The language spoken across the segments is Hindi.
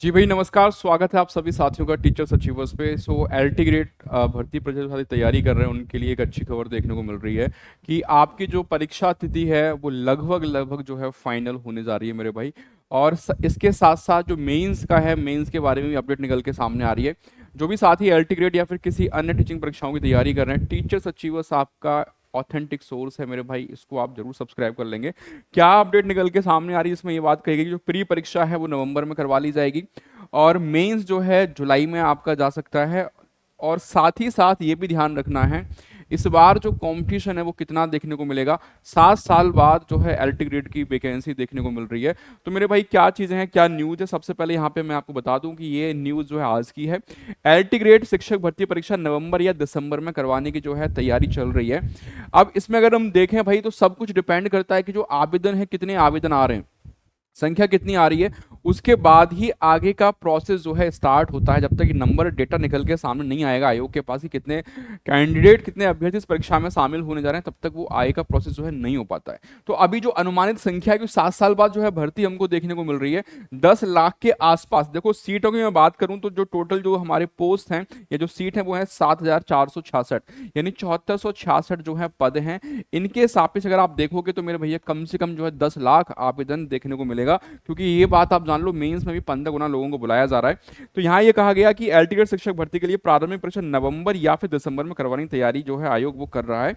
जी भाई नमस्कार। स्वागत है आप सभी साथियों का टीचर्स अचीवर्स पे। एलटी ग्रेड भर्ती परीक्षा जो साथी तैयारी कर रहे हैं उनके लिए एक अच्छी खबर देखने को मिल रही है कि आपकी जो परीक्षा तिथि है वो लगभग लगभग जो है फाइनल होने जा रही है मेरे भाई। और इसके साथ साथ जो मेंस का है, मेंस के बारे में भी अपडेट निकल के सामने आ रही है। जो भी साथी एलटी ग्रेड या फिर किसी अन्य टीचिंग परीक्षाओं की तैयारी कर रहे हैं, टीचर्स अचीवर्स आपका ऑथेंटिक सोर्स है मेरे भाई। इसको आप जरूर सब्सक्राइब कर लेंगे। क्या अपडेट निकल के सामने आ रही है इसमें ये बात कही गई कि जो प्री परीक्षा है वो नवंबर में करवा ली जाएगी और मेंस जो है जुलाई में आपका जा सकता है। और साथ ही साथ ये भी ध्यान रखना है इस बार जो कंपटीशन है वो कितना देखने को मिलेगा। 7 साल बाद जो है एलटी ग्रेड की वैकेंसी देखने को मिल रही है। तो मेरे भाई क्या चीज़ें हैं, क्या न्यूज़ है, सबसे पहले यहाँ पे मैं आपको बता दूं कि ये न्यूज़ जो है आज की है। एलटी ग्रेड शिक्षक भर्ती परीक्षा नवंबर या दिसंबर में करवाने की जो है तैयारी चल रही है। अब इसमें अगर हम देखें भाई तो सब कुछ डिपेंड करता है कि जो आवेदन है कितने आवेदन आ रहे हैं, संख्या कितनी आ रही है, उसके बाद ही आगे का प्रोसेस जो है स्टार्ट होता है। जब तक नंबर डेटा निकल के सामने नहीं आएगा आयोग के पास ही कितने कैंडिडेट, कितने अभ्यर्थी इस परीक्षा में शामिल होने जा रहे हैं, तब तक वो आगे का प्रोसेस जो है नहीं हो पाता है। तो अभी जो अनुमानित संख्या है कि 7 साल बाद जो है भर्ती हमको देखने को मिल रही है 10 लाख के आसपास। देखो सीटों की मैं बात करूं तो जो टोटल जो हमारे पोस्ट हैं या जो सीट है वो है 7,466, यानी 7466 जो है पद हैं। इनके सापेक्ष अगर आप देखोगे तो मेरे भैया कम से कम जो है 10 लाख आवेदन देखने को मिलेगा, क्योंकि ये बात आप जान लो मेंस में भी 15 गुना लोगों को बुलाया जा रहा है। तो यहाँ ये कहा गया कि एलटी ग्रेड शिक्षक भर्ती के लिए प्रारंभिक परीक्षा नवंबर या फिर दिसंबर में करवाने की तैयारी जो है आयोग वो कर रहा है।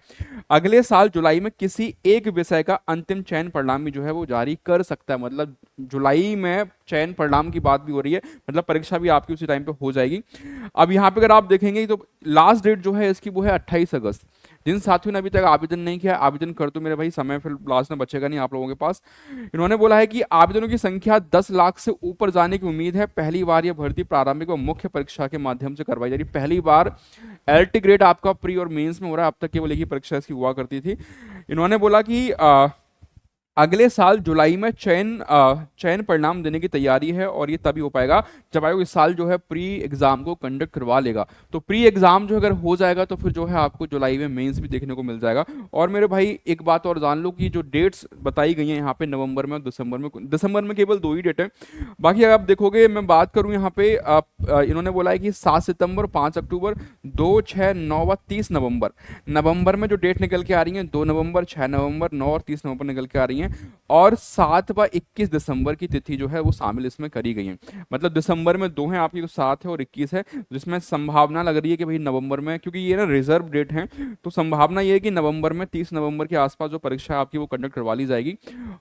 अगले साल जुलाई में किसी एक विषय का अंतिम चयन परिणाम भी जो है वो जारी कर सकता है। मतलब जुलाई में चयन परिणाम की बात भी हो रही है, मतलब परीक्षा भी आपकी उसी टाइम पे हो जाएगी। अब यहाँ पे अगर आप देखेंगे तो लास्ट डेट जो है इसकी वो है 28 अगस्त। जिन साथियों ने अभी तक आवेदन नहीं किया आवेदन कर दो मेरे भाई, समय फिर लास्ट में बचेगा नहीं आप लोगों के पास। इन्होंने बोला है कि आवेदनों की संख्या 10 लाख से ऊपर जाने की उम्मीद है। पहली बार यह भर्ती प्रारंभिक व मुख्य परीक्षा के माध्यम से करवाई जा रही है। पहली बार एलटी ग्रेड आपका प्री और मेंस में हो रहा है। अब तक केवल एक ही परीक्षा इसकी हुआ करती थी। इन्होंने बोला कि अगले साल जुलाई में चयन परिणाम देने की तैयारी है और ये तभी हो पाएगा जब आयोग इस साल जो है प्री एग्जाम को कंडक्ट करवा लेगा। तो प्री एग्जाम जो अगर हो जाएगा तो फिर जो है आपको जुलाई में मेंस भी देखने को मिल जाएगा। और मेरे भाई एक बात और जान लो कि जो डेट्स बताई गई हैं यहाँ पे नवंबर में और दिसंबर में केवल 2 ही डेट है। बाकी अगर आप देखोगे मैं बात करूँ यहाँ पे इन्होंने बोला है कि 7 सितंबर, 5 अक्टूबर, 2, 6, 9 व 30 नवंबर। नवंबर में जो डेट निकल के आ रही है 2 नवंबर, 6 नवंबर, 9 और 30 नवंबर निकल के आ रही है। और 7 व 21 दिसंबर की तिथि जो है वो शामिल इसमें करी गई है। मतलब दिसंबर में 2 हैं आपकी, तो 7 है और 21 है, जिसमें संभावना लग रही है कि भाई नवंबर में, क्योंकि ये ना रिजर्व डेट है, तो संभावना ये है कि नवंबर में 30 नवंबर के आसपास जो परीक्षा है आपकी वो कंडक्ट करवा ली जाएगी।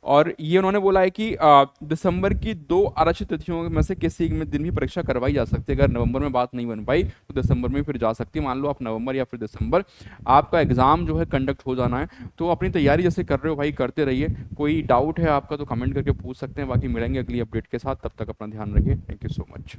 और ये उन्होंने बोला है कि दिसंबर की 2 आरक्षित तिथियों में से किसी में दिन भी परीक्षा करवाई जा सकती है। अगर नवंबर में बात नहीं बन पाई तो दिसंबर में फिर जा सकती है। मान लो आप नवंबर या फिर दिसंबर आपका एग्जाम जो है कंडक्ट हो जाना है, तो अपनी तैयारी जैसे कर रहे हो भाई करते रहिए। कोई डाउट है आपका तो कमेंट करके पूछ सकते हैं। बाकी मिलेंगे अगली अपडेट के साथ, तब तक अपना ध्यान रखिए। Thank you so much.